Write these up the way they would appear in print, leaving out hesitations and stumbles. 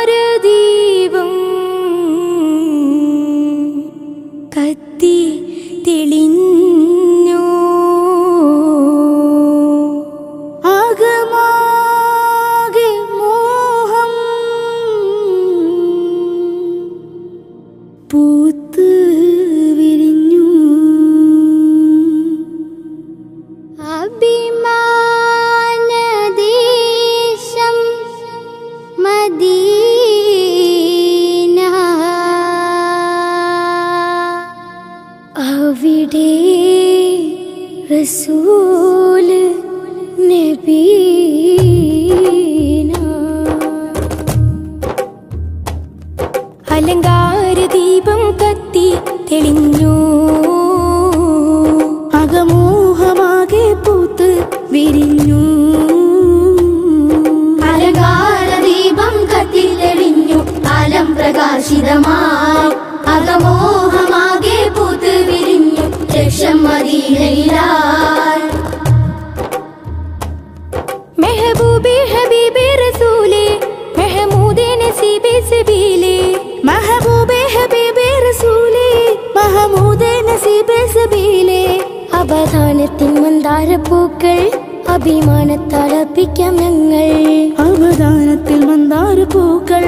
അലങ്കാരദീപം കത്തി തെളിഞ്ഞു ആകമാകെ മോഹം പൂത്ത് വിരിഞ്ഞു അഭിമാനദേശം മദീന അവിടെ റസൂല് നബീന അലങ്കാരദീപം കത്തി തെളിഞ്ഞു അകമോഹമാകെ പൂത്ത് വിരിഞ്ഞു അലങ്കാരദീപം കത്തി തെളിഞ്ഞു ആലം പ്രകാശിതമായി അകമോഹമാകെ പൂത്ത് വിരിഞ്ഞു ലക്ഷ്യം മദീനയിലായി മെഹബൂബേ ഹബീബേ റസൂലേ മെഹമൂദേ നസീബേ സബീലേ മെഹബൂബേ ഹബീബേ റസൂലേ മെഹമൂദേ നസീബേ സബീലേ അവധാനത്തിൻ മന്ദാരപ്പൂക്കൾ അഭിമാനത്താൽ അർപ്പിക്കാം ഞങ്ങൾ അവധാനത്തിൽ മന്ദാരപ്പൂക്കൾ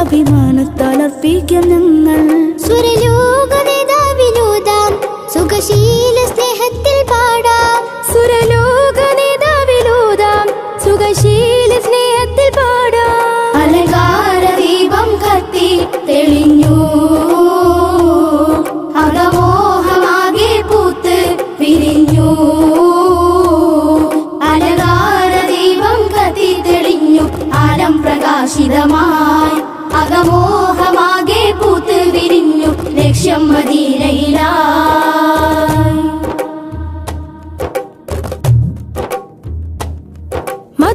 അഭിമാനത്താൽ അർപ്പിക്കാം ഞങ്ങൾ സുരലോക നേതാവിലൂതാം സുഖശീല സ്നേഹത്തിൽ പാടാം സുരലോക നേതാവിലൂതാം സുഖശീല സ്നേഹത്തിൽ പാടാം അലങ്കാരദീപം കത്തി തെളിഞ്ഞു അകമോഹമാകെ പൂത്ത് വിരിഞ്ഞു അലങ്കാരദീപം കത്തി തെളിഞ്ഞു ആലം പ്രകാശിതമായി അകമോഹമാകെ പൂത്ത് വിരിഞ്ഞു ലക്ഷ്യം മദീനയിലായി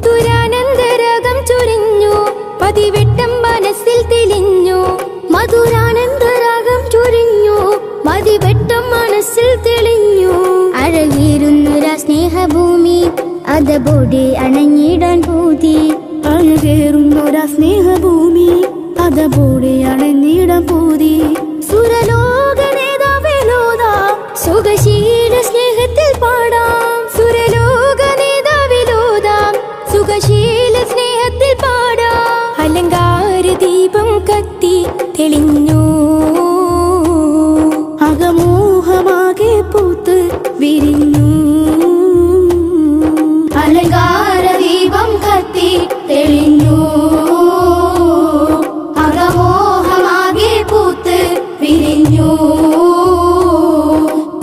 മധുരാനന്ദരാഗം ചൊരിഞ്ഞു പതിവെട്ടം മനസ്സിൽ തെളിഞ്ഞു മധുരാനന്ദരാഗം ചൊരിഞ്ഞു പതിവെട്ടം മനസ്സിൽ തെളിഞ്ഞു അഴകേറുന്നൊരാ സ്നേഹഭൂമി അതബോടെ അണഞ്ഞിടാൻ പൂതി അഴകേറുന്നൊരാ സ്നേഹഭൂമി അതബോടെ അണഞ്ഞിടാൻ പൂതി സുരലോക നേതാവിലൂതാം സുഖശീല സ്നേഹത്തിൽ പാടാം സുരലോക നേതാവിലൂതാം സുഖശീല സ്നേഹത്തിൽ പാടാം അലങ്കാരദീപം കത്തി തെളിഞ്ഞു അകമോഹമാകെ പൂത്ത് വിരിഞ്ഞു അലങ്കാരദീപം കത്തി തെളിഞ്ഞു അകമോഹമാകെ പൂത്ത് വിരിഞ്ഞു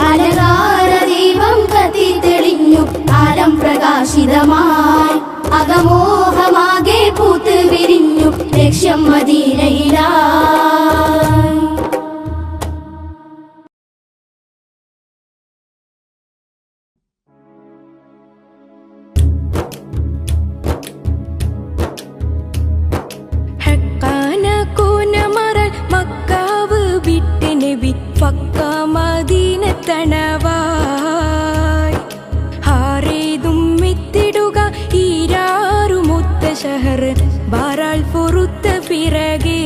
അലങ്കാരദീപം കത്തി തെളിഞ്ഞു ആലം പ്രകാശിതമായി അകമോഹമാകെ പൂത്ത് വിരിഞ്ഞു ലക്ഷ്യം മദീനയിലായി ഹക്കാന കൂനമറൽ മക്കാവ് വിട്ട് നബി പക്ക മദീനത്തണവായി ഹാറേതും മിത്തിടുക ഈരാറുമൊത്ത ഷഹർ ബാറാൾ പൊറുത്ത പിറകേ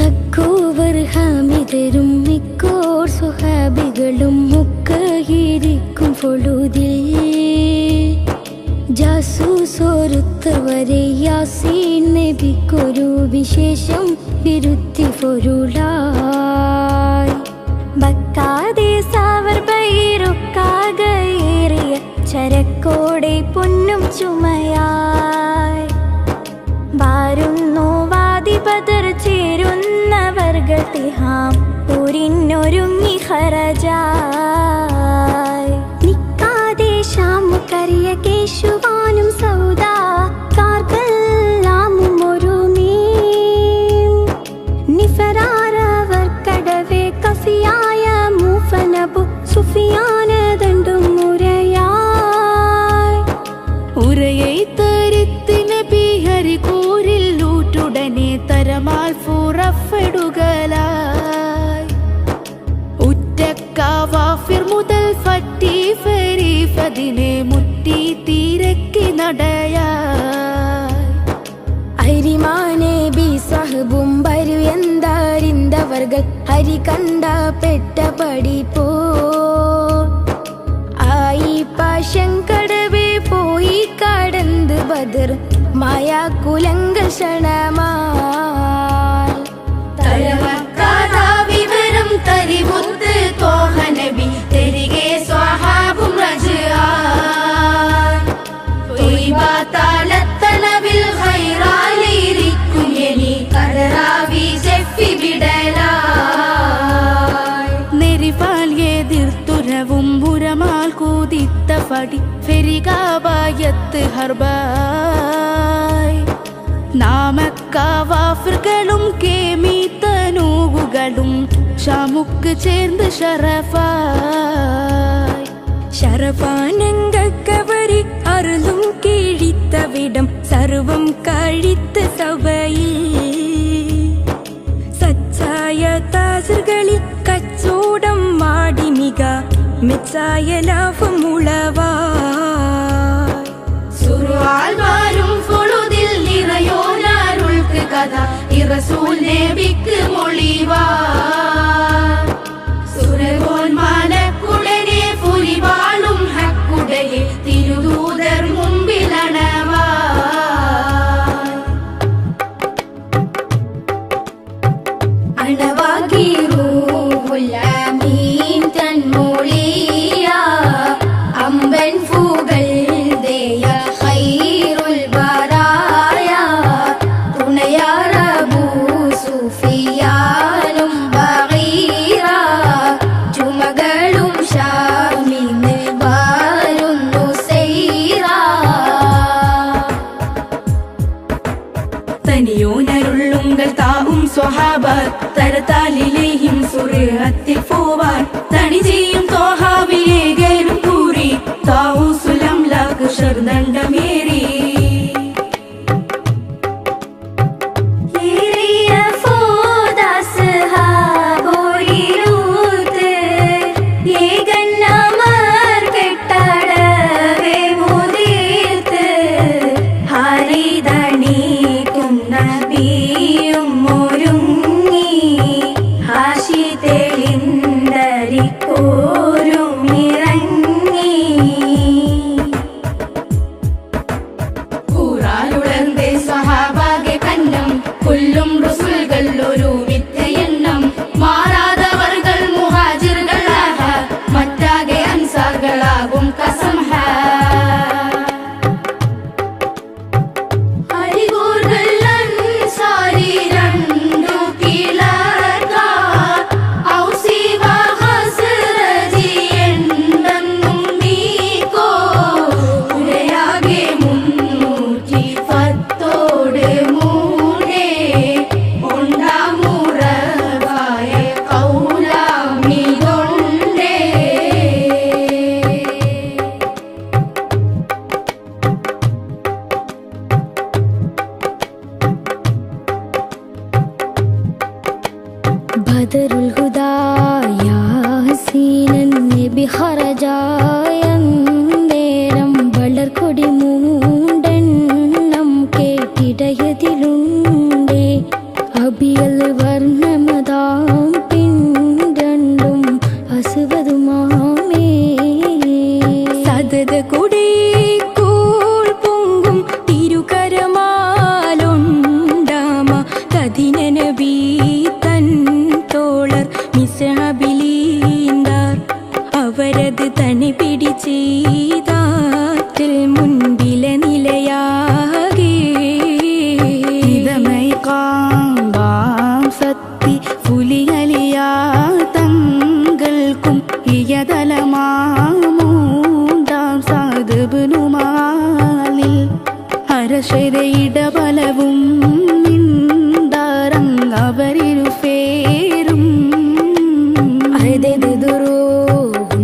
തക്കോവർ ഹാമിതരും മിക്കോർ സുഹാബികളും മുക്കയിരിക്കും പൊഴുതിൽ ജാസൂസോരുത്തവരെ യാസീൻ നബിക്കൊരു വിശേഷം വിരുത്തി പൊരുളായി ബക്കാതെ സാവർ ബൈറുക്കാകയേറിയ ചരക്കോടെ പൊന്നും ചുമയായി വാരുന്നു വാദിപതർ ചേരുന്നവർകൾ തിഹാം ഊരിനൊരുങ്ങി ഹറജായി നിക്കാതെ ഷാമുക്കറിയ കേശുവാനും സൗദാ കാർക്കെല്ലാമും ഒരു നിഫറാരവർ കടവേ കഫിയായ മൂഫനബു സുഫിയാനദണ്ടും ഉരയായി ഉരயை തരുത്ത് നബി ഹരികൂരിൽ ൂറ്റുടനെ തരമാൽ ഫുറഫെടുകലായി ഉറ്റക്കാവാഫിർ മുതൽ ഫറ്റി ഫരീഫതിനെ മുറ്റി തീരക്കി നടയാ மஹ்பூம் வரு எந்தாரிந்தவர்கள் ஹரி கண்டா பெட்ட படிப்போ ஆயி பாஷங்கடவே போய் கடந்து பதர் மாயா குலங்கள் ക്ഷണമാൽ തരമക്കാത വിവരം തരിമുത്ത് തോഹ നബി തിരികെ സ്വഹാബും റജാൻ തൊയ്ബ താലത്തനവിൽ ഖൈറാലിരിക്കും എനി കദറാവി ചെഫി വിടലായി നെരിപാൽ എതിർത്തുരവും പുരമാൽ കൂതിത്ത പടി ഫെരികാബായത്ത് ഹർബായ് നാമക്കാവാഫറുകളും കേമീത്തനൂകുകളും ഷാമുക്ക് ചേർന്ന് ഷറഫായ് ഷറഫാനങ്കവരി അരുളും കീഴിത്തവിടം സർവം കഴിത്ത സഭയിൽ സച്ചായ താസറുകളിൽ കച്ചോടം മാടി മിക മെച്ചായ ലാഭം ഉളവായ് സുറുവാൽമാരും ഫുളുദിൽ നിറയോനാരുൾക്ക് കഥ ഇറസൂൽ നബിക്ക് മൊഴിവാ സുരകോന്മാനക്കുടനെ പുരിവാളും ഹക്കുടയെ തിരുദൂതർ മുമ്പിലണവാ അണവാകി റൂഹുൽ അമീൻ തൻമൊഴിയ അമ്പൻ ഫൂകൾ ദേയ ഖൈറുൽ ബറായ തുണയാർ അബൂ സുഫിയാനും ബഗീറ ചുമകളും ഷാമിന്ന് വരുന്നു സൈറ തനിയോനരുള്ളുങ്കൽ താവും സ്വഹാബ തരത്താലിലേയും സുറത്തിൽ പോവാൻ തണി ചെയ്യും തോഹാവിലേകരും കൂറി താവൂ സുലം ലാക്ക് ഷർദണ്ഡമേറി കൊല്ലും റുസുൽകൾ ഒരു വിത്തയെണ്ണം മാറാതവർകൾ മുഹാജിറുകളാഹ മറ്റാകെ അൻസാറുകളാകും കസംഹ അരികൂറുകൾ അൻസാരി രണ്ടു കിളർക്ക ഔസി വഹസ്റജി എണ്ണെന്നും നീക്കോ ഉരയാകെ 310 ബദറുൽ ഹുദാ യാസീനൻ നബി ഖറജായന്തേരം വളർക്കൊടി മൂണ്ടെണ്ണം കേട്ടിടയതിലുണ്ടേ അബിയൽ വർണ്ണമതാം പിൻരണ്ടും അസുവതുമാമേ സദത കുടി കൂൾ പൊങ്കും തിരുകരമാലൊണ്ടാമ കദിന നബി തോളർ മിസ്ഹബിലീന്താർ അവരത് തനി പിടിച്ചീതാറ്റിൽ മുൻപില നിലയാകെ ഇതമൈ കാമ്പാം സത്തി പുലിയലിയാ തങ്ങൾക്കും ഇയതലമാമൂണ്ടാം സാധുബനുമാലിൽ അരശരയിടബലവും അവരിരുഫേരും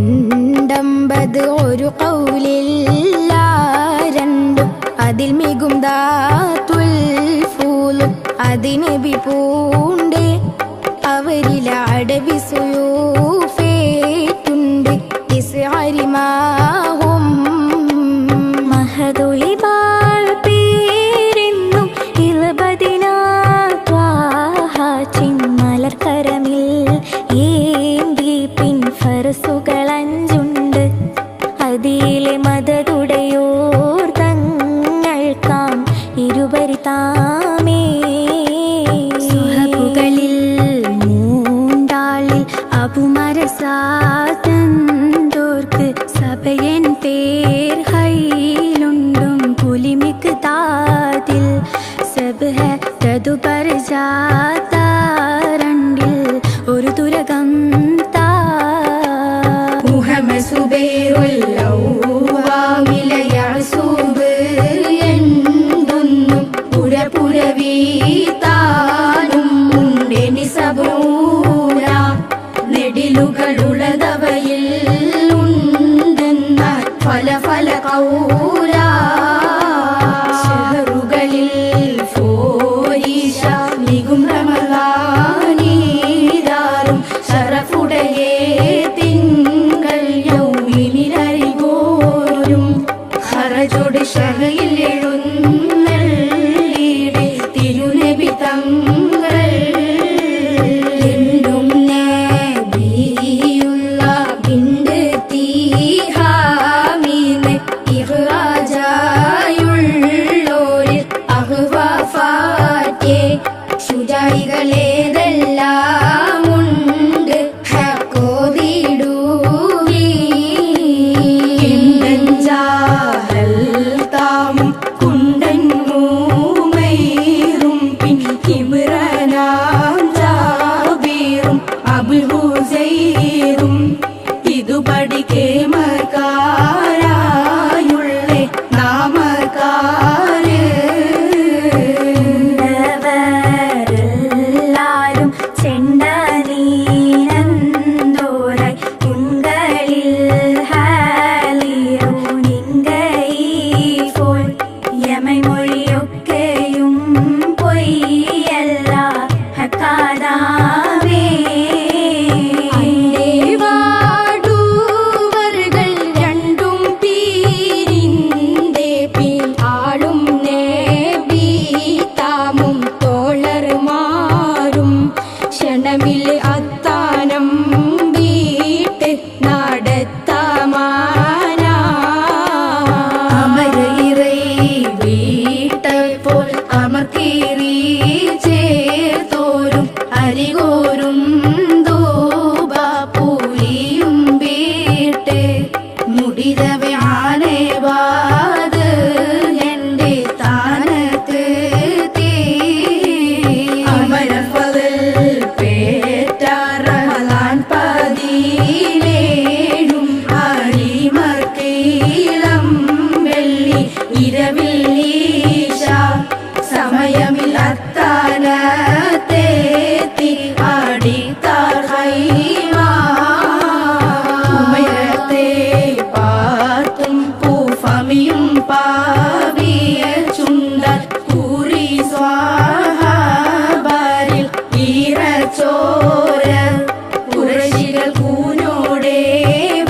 അതെതുരുണ്ടമ്പത് ഒരു കൗലില്ല രണ്ടും അതിൽ മികുന്താത്തുൽ ഫൂലും അതിന് വിപൂണ്ട് അവരില അടവി സുയൂഫേറ്റുണ്ട് ഇസ്അരിമാഹും മഹദുലിബാൽ പേരെന്നും ഇൽബദിനാ ചാത്താരണ്ടിൽ ഒരു തുരകം താ. മുഹമ്മദ് സുബൈറുല്ലൗവാമിലയഅസൂബ് എന്തൊന്നും പുരപുരവീത്താനും ഉണ്ടെനി സബൂന. നെടിലുകളുള്ളതവയിൽ ഉണ്ടെന്ന ഫല ഫല കൗല. ഷഹറുകളിൽ ഫോരീഷ മികും റമളാനീരാറും ശറഫുടയേ തിങ്കൾ യൗമിനിലരികോരും ഹറജോട് ഷഹയിൽ എഴുന്നള്ളിടെ തിരുനബി തങ്ങൾ. എന്നും നബിയുള്ള ബിണ്ട് തീഹാമീന്ന് ഇഹ്റാജായുള്ളോരിൽ അഹ്വാഫാറ്റേ ശുജായികളേതെല്ലാം ഉണ്ട് ഹക്കോതിടുവീൻ. ജാഹൽ താമും കുണ്ടൻ മൂമൈറും പിൻ ഇമ്രാനാം ജാബീറും അബുൽ ഹുസൈറും ഇതുപടി കേമക്കാരായുള്ളേ നാമക്കാര്. ും ചെണ്ടനീനന്തോരായി ഉങ്കളിൽ ഹാലിയോ നിങ്കൈഫോൾ യമൈ മൊഴിയൊക്കെയും പൊയ്യല്ല ഹക്കാദാവേ. വാടുവറുകൾ രണ്ടും പീരിന്റെ പിൻ ആളും നബി താമും തോളർമാരും ക്ഷണമിൽ അത്താനം വീട്ട് നടത്തമാന. അമര ഇറൈ വീട്ടപ്പോൾ അമർക്കീറി ചേർത്തോരും അരികോരും ധൂപ പൂരിയും വീട്ട് മുടിതവേ ആനേവാത് എന്റെ താനത്ത് തീ. അമരഫൽ പേറ്റ റമളാൻ പതിയിലേഴും അരിമർക്കീളം വെള്ളി ഇരവിൽ ഈശ സമയമിൽ അത്താനത്തേത്തി അടിത്താർ ഹൈമ. ഉമയത്തെ പാത്തും പൂഫമിയും പാവിയ ചുണ്ടൻ കൂറി സ്വാഹാബരിൽ ഈറച്ചോര കുറശികൾ കൂനോടെ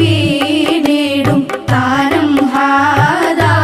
വീണിടും താനം ഹാദാ.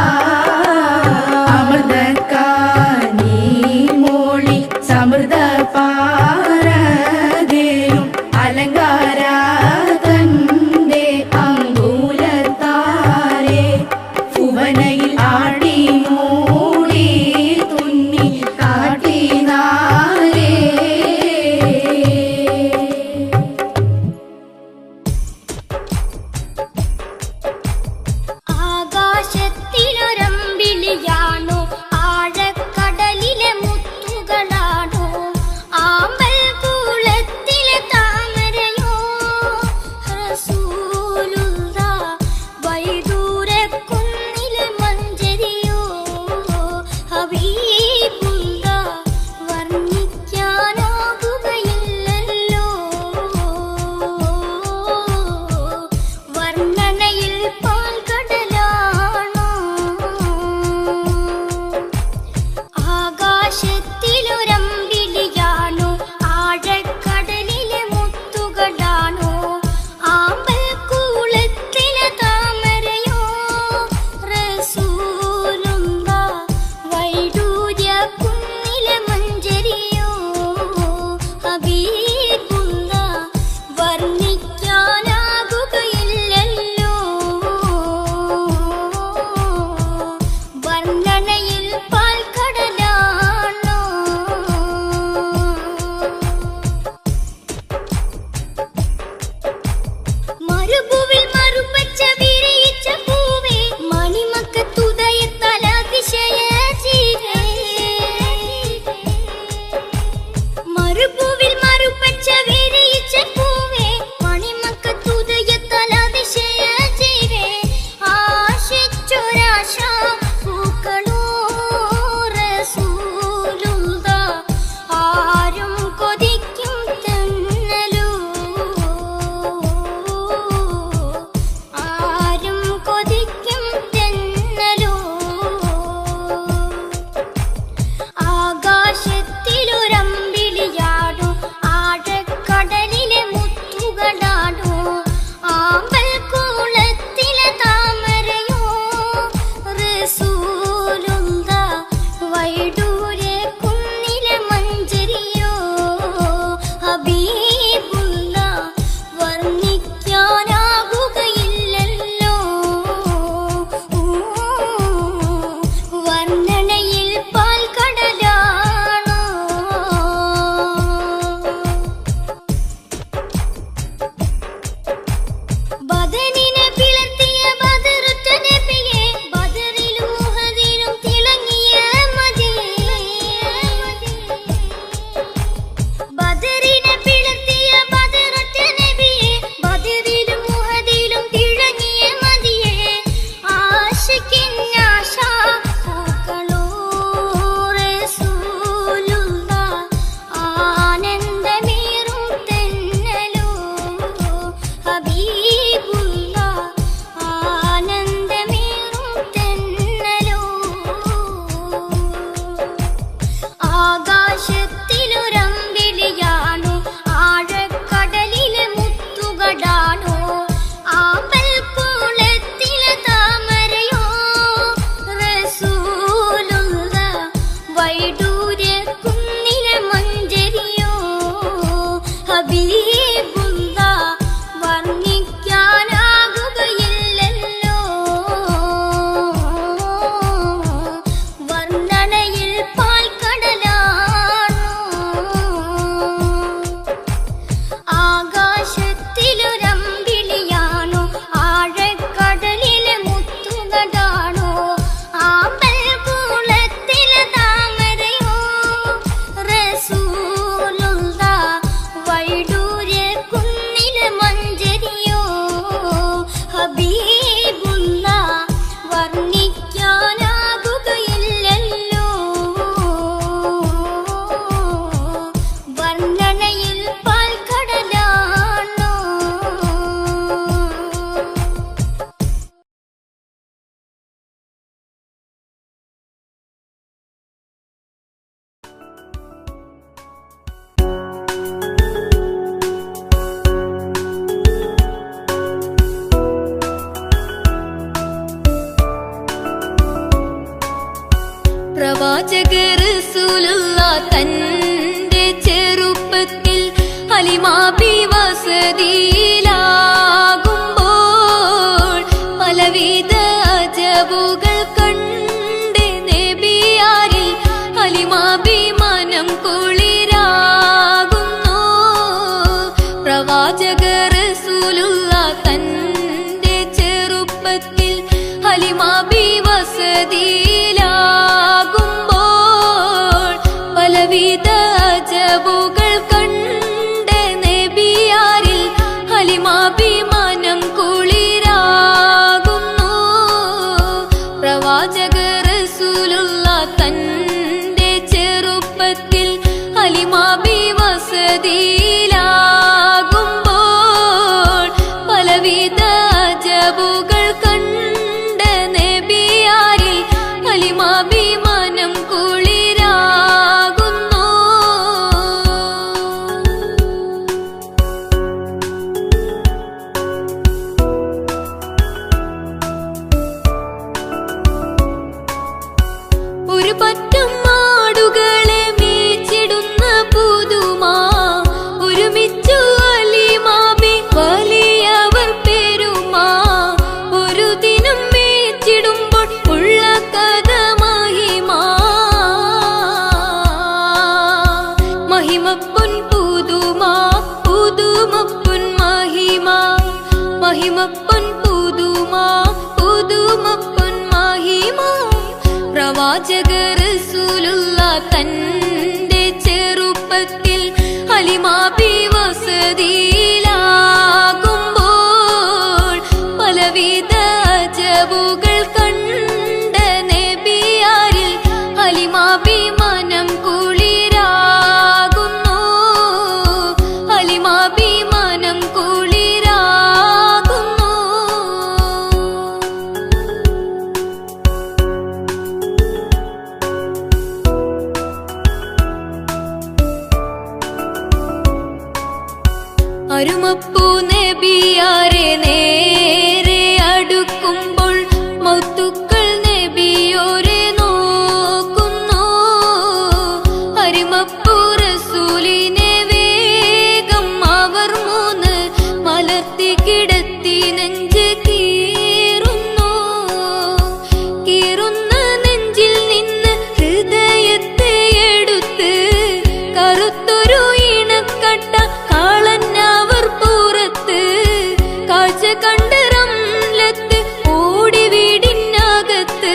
പ്രവാചക റസൂലുള്ള തന്റെ ചെറുപ്പത്തിൽ ഹലിമാബി വസതിയിലാകുമ്പോൾ പലവിധ അജബുകൾ കണ്ട് നബിയാരിൽ ഹലിമാബി മനം കുളിരാകുന്നു. പ്രവാചക റസൂലുള്ള തന്റെ ചെറുപ്പത്തിൽ ഹലിമാബി വസതിയിലാകുമ്പോൾ പലവിധ അജബുകൾ കണ്ട് നബിയാരിൽ ഹലിമാബി മനം കുളിരാകുന്നു. പ്രവാചക റസൂലുള്ള തന്റെ ചെറുപ്പത്തിൽ ഹലിമാബി വസതിയിലാകുമ്പോൾ പലവിധ അജബുകൾ കണ്ട് നബിയാരിൽ ഹലിമാബി മനം കുളിരാകുന്നു. ഒരു പറ്റം ആടുകളെ മേച്ചിടുന്ന പുതുമാ ഒരുമിച്ചു ഹലിമാബി വലിയവർ പെരുമാ. ഒരു ദിനം മേച്ചിടുമ്പോൾ ഉള്ള കഥ മഹിമാ. മഹിമപ്പൊൻ പുതുമാ പുതുമപ്പൊൻ മഹിമാ. മഹിമപ്പൊൻ പുതുമാ പുതുമപ്പൊൻ മഹിമാ. പ്രവാചക റസൂലുള്ള തന്റെ ചെറുപ്പത്തിൽ ഹലിമാബി വസതിയിലാകുമ്പോൾ പലവിധ അജബുകൾ കണ്ട് നബിയാരിൽ ഹലിമാബി മനം കുളിരാകുന്നു. ഹലിമാബി മനം കുളിരാകുന്നു. അരുമപ്പൂ നബിയാരെ നേരെ അടുക്കുമ്പോൾ മൗത്തുക്കൾ നബിയോരെ നോക്കുന്നു. അരുമപ്പൂ റസൂലിനെ വേഗം അവർ മൂന്ന് മലർത്തി കിടത്തി നെഞ്ച് കീറുന്നു. കീറുന്ന നെഞ്ചിൽ നിന്ന് ഹൃദയത്തെ എടുത്ത് കറുത്തൊരു ഇണക്കട്ട കാളന്നവർ പുറത്ത് കാഴ്ച കണ്ട് റംലത്ത് ഓടി വീടിനകത്ത്.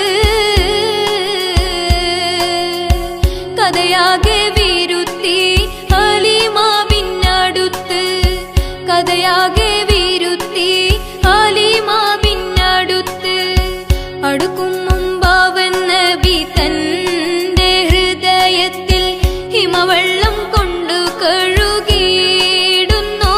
കഥയാകെ വിരുത്തി ഹലിമാബിനടുത്ത്. കഥയാകെ വിരുത്തി ഹലിമാബിനടുത്ത്. അടുക്കും മുമ്പാവൻ നബി തന്റെ ഹൃദയത്തിൽ ഹിമവെള്ളം കൊണ്ടു കഴുകിയിടുന്നു.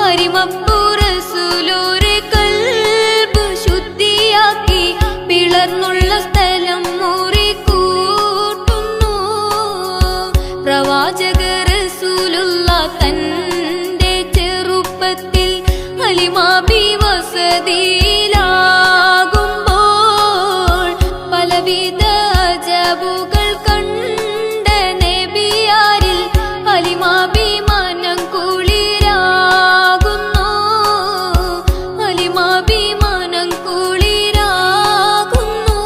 അരിമപ്പൂ റസൂലോരെ കൽബ് ശുദ്ധിയാക്കി പിളർന്നുള്ള സ്ഥലം മുറിക്കൂട്ടുന്നു. പ്രവാചക റസൂലുള്ള തന്റെ ചെറുപ്പത്തിൽ ഹലിമാബി വസതിയിലാകുമ്പോൾ പലവിധ അജബുകൾ കണ്ട് നബിയാരിൽ ഹലിമാബി മനം കുളിരാകുന്നു. ഹലിമാബി മനം കുളിരാകുന്നു.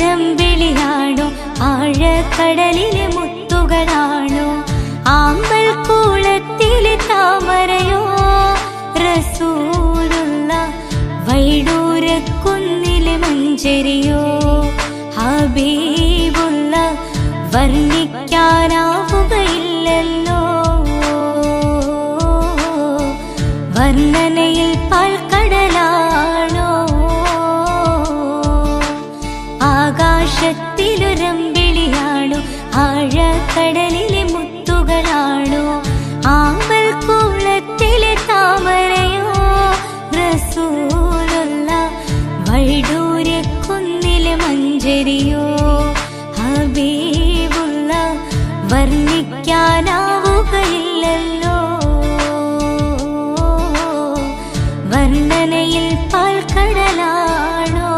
ആകാശത്തിലുരമ്പിളിയാണോ ആഴക്കടലിലെ മുത്തുകളാണോ ആമ്പൽ കൂളത്തിലെ താമരയോ റസൂലുള്ള വൈഡൂരക്കുന്നിലെ മഞ്ചരിയോ ഹബീബുള്ള വർണ്ണിക്കാനാവുകയില്ലല്ലോ വർണ്ണനയിൽ പാൽക്കടലാണോ ആകാശത്തിലുരമ്പിളിയാണോ ആഴക്കടലിലെ മുത്തുകളാണോ ആമ്പൽ കൂളത്തിലെ താമരയോ റസൂലുള്ള വൈഡൂര മഞ്ചരിയോ ഹബീബുള്ള വർണ്ണിക്കാനാവുകയില്ലല്ലോ വർണ്ണനയിൽ പാൽക്കടലാണോ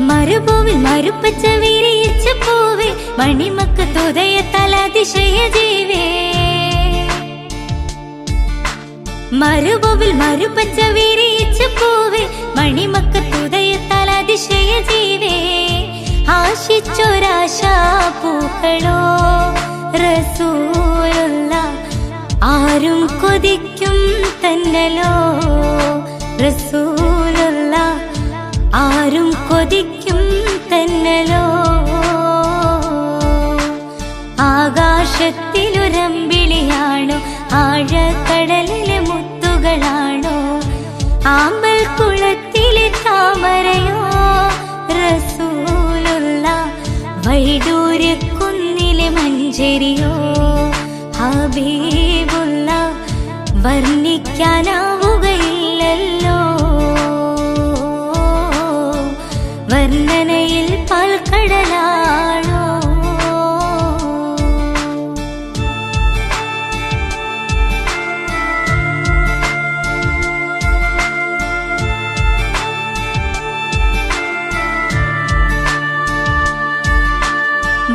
മരുഭൂവിൽ മരുപ്പച്ച വിരിയിച്ച പൂവേ മണിമക്കത്തുദയത്താൽ അതിശയ ജീവേ മരുഭൂവിൽ മരുപ്പച്ച വിരിയിച്ച പൂവേ മണിമക്കത്തുദയത്താൽ അതിശയ ജീവേ ആശിച്ചൊരാശാ പൂക്കളോ റസൂലുള്ള ആരും കൊതിക്കും തന്നലോ റസൂലുള്ള ആരും കൊതിക്കും തന്നലോ ആകാശത്തിലൊരമ്പിളിയാണോ ആഴക്കടലിലെ മുത്തുകളാണോ ആമ്പൽ കുളത്തിലെ താമരയോ റസൂലുള്ള വൈഡൂര്യക്കുന്നിലെ മഞ്ചരിയോ ഹബീബുള്ള വർണ്ണിക്കാനാവുകയില്ലല്ലോ വർണ്ണനയിൽ പാൽക്കടലാണോ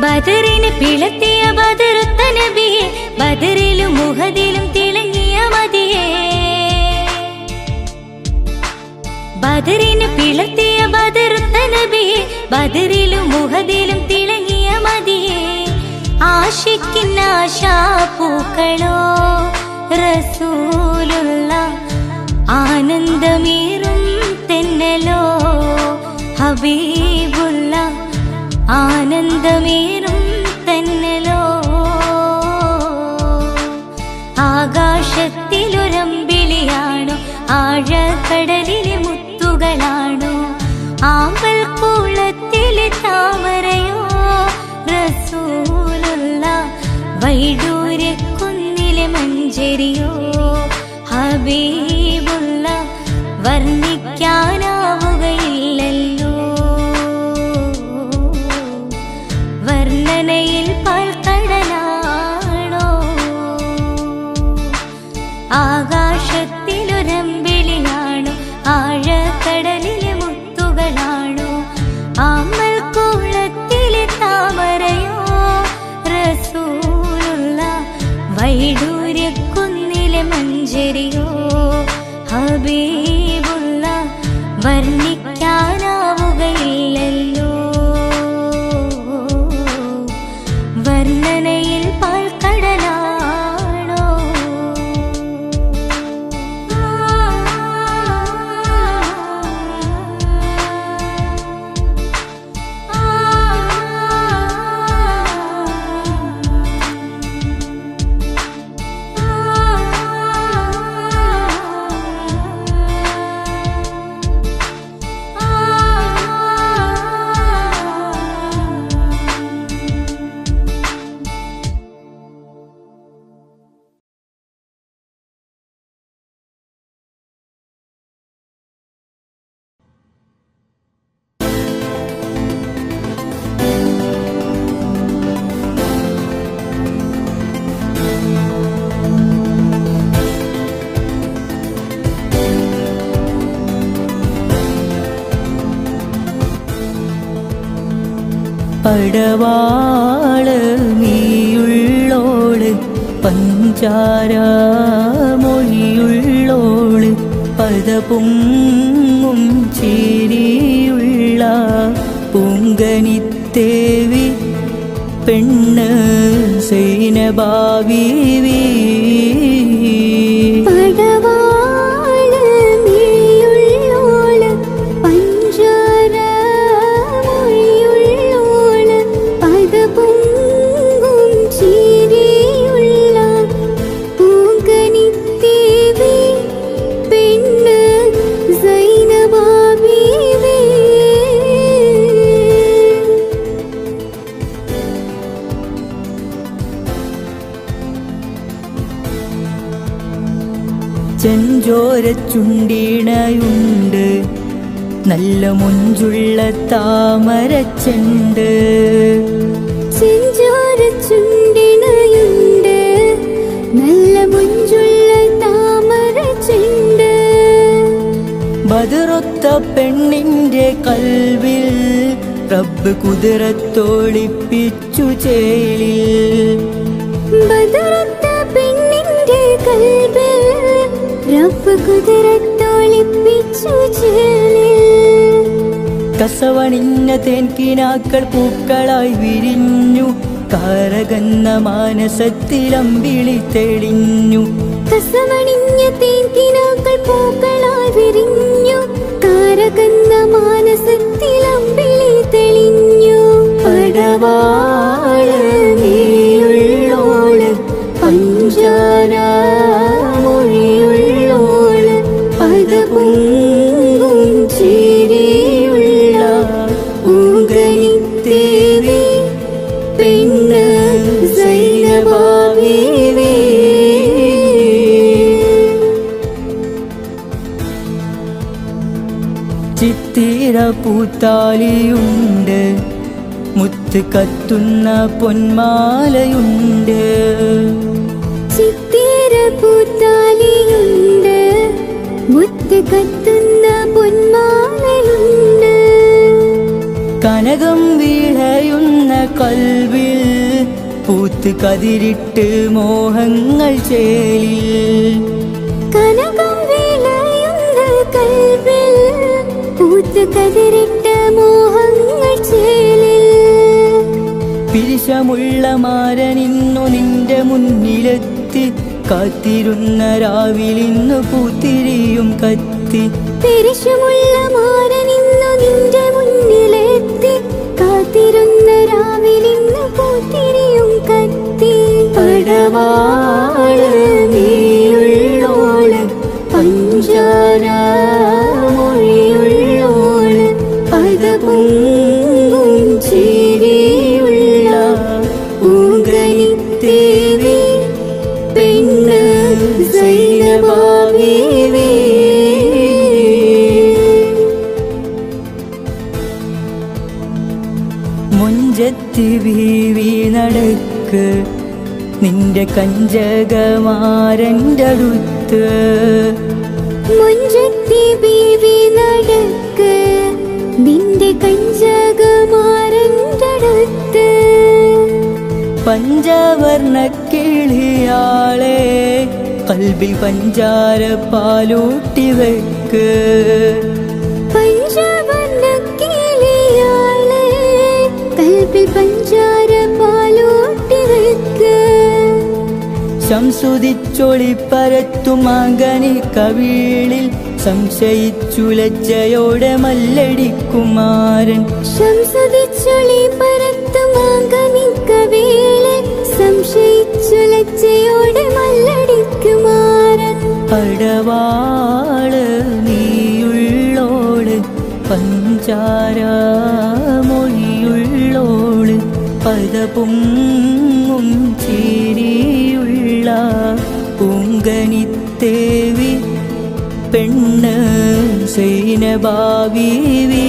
ബദറിന് പിളർത്തിയ ബദറുത്ത നബിയെ ബദറിലും മുഹദിലും തിളങ്ങിയ മതിയെ ബദറിന് പിളർത്തിയ ബദറുത്ത നബിയെ ബദറിലും മുഹദിലും തിളങ്ങിയ മതിയെ ആശിക്കുന്ന ആശാപൂക്കളോ റസൂലുള്ള ആനന്ദമേറും തെന്നലോ ഹബീബുള്ള ആനന്ദമേറും തന്നലോ ആകാശത്തിലൊരമ്പിളിയാണോ ആഴക്കടലിലെ മുത്തുകളാണോ ആമ്പൽ കുളത്തിലെ താമരയോ റസൂലുള്ള വൈഡൂര്യക്കുന്നിലെ മഞ്ചരിയോ ഹബീബുള്ള വർണ്ണിക്കാനാവുകയില്ലല്ലോ വർണ്ണനയിൽ പാൽക്കടലാണോ ആകാശത്തിലൊരമ്പിളിയാണോ ആഴക്കടലിലെ മുത്തുകളാണോ ആമ്പൽ കുളത്തിലെ താമരയോ റസൂലുള്ള വൈഡൂര്യക്കുന്നിലെ മഞ്ചരിയോ ഹബീബുള്ള വർണ്ണിക്കാനാവുകയില്ലല്ലോ വർണ്ണനയിൽ പാൽക്കടലാണോ പടവാള് നീയുള്ളോള് പഞ്ചാര മൊഴിയുള്ളോള് പദപൊങ്ങും ചിരിയുള്ള പൂങ്കനിത്തേവി പെണ്ണ് സൈനബാവീവി ചെഞ്ചോര ചുണ്ടിണയുണ്ട്, നല്ല മുഞ്ചുള്ള താമരച്ചെണ്ട്. ചെഞ്ചോര ചുണ്ടിണയുണ്ട്, നല്ല മുഞ്ചുള്ള താമരച്ചെണ്ട്. ബദറൊത്ത പെണ്ണിന്റെ കൽവിൽ റബ്ബ് കുതിരത്തോളിപ്പിച്ചു ചേലിൽ. ബദറൊത്ത പെണ്ണിന്റെ കൽവിൽ റബ്ബ് കുതിരത്തോളിപ്പിച്ചു ചേലിൽ. കസവണിഞ്ഞ തേൻകിനാക്കൾ പൂക്കളായി വിരിഞ്ഞു, കാരകന്ന മാനസത്തിലമ്പിളി തെളിഞ്ഞു. കസവണിഞ്ഞ തേൻകിനാക്കൾ പൂക്കളായി വിരിഞ്ഞു, കാരകന്ന മാനസത്തിലമ്പിളി തെളിഞ്ഞു. പടവാള് നീയുള്ളോള്, പഞ്ചാര മൊഴിയുള്ളോള്, പദപൊങ്കും ചിരിയുള്ള ഊങ്കനിത്തേവി, പെണ്ണ് സൈനബാബീവി. ചിത്തിര പൂത്താലിയുണ്ട്, മുത്ത് കത്തുന്ന പൊന്മാലയുണ്ട്. ചിത്തിര പൂത്താലിയുണ്ട്, മുത്ത് കത്തുന്ന പൊന്മാലയുണ്ട്. കനകം വിളയുന്ന കൽവിൽ പൂത്ത് കതിരിട്ട് മോഹങ്ങൾ ചേലിൽ. കനകം വിളയുന്ന കൽവിൽ പൂത്ത് കതിരിട്ട മോഹങ്ങൾ ചേലിൽ. പിരിശമുള്ള മാരനിന്നു നിന്റെ മുന്നിലെത്തി, കാത്തിരുന്ന രാവിലിന്നു പൂത്തിരിയും കത്തി. പെരിശമുള്ള മാരനിന്നു നിന്റെ മുന്നിലെത്തി, കാത്തിരുന്ന രാവിലിന്ന് പൂത്തിരിയും കത്തി. പടവാള് നീയുള്ളോള്, പഞ്ചാര മൊഴിയുള്ളോള്, പദപൊങ്കും ചിരിയുള്ള ഊങ്കനിത്തേവി, പെണ്ണ് സൈനബാബീവി. മുഞ്ചത്തി ബീവി നടക്ക്, നിന്റെ കഞ്ചകമാരൻ്റെ അടുത്ത്. മുഞ്ചത്തി ബീവി നടക്ക്, നിന്റെ കഞ്ചകമാരൻ്റെ അടുത്ത്. പഞ്ചവർണ്ണ കിളിയാളെ, കൽബിൽ പഞ്ചാര പാലൂട്ടി വെക്ക്. പഞ്ചവർണ്ണ കിളിയാളെ, കൽബിൽ പഞ്ചാര പാലൂട്ടി വെക്ക്. ശംസുദിച്ചൊളി പരത്തുമാങ്കനി കവിളിൽ, സംശയിച്ചു ലജ്ജയോടെ മല്ലടിക്കുമാരൻ. ശംസുദിച്ചൊളി പരത്തുമാങ്കനി കവിളിൽ, സംശയിച്ചു ലജ്ജയോടെ മല്ലടിക്കുമാരൻ. പടവാള് നീയുള്ളോള്, പഞ്ചാര മൊഴിയുള്ളോള്, പദപൊങ്ങും ചിരിയുള്ള പൂങ്കനിത്തേവി, പെണ്ണ് സൈനബാബീവി.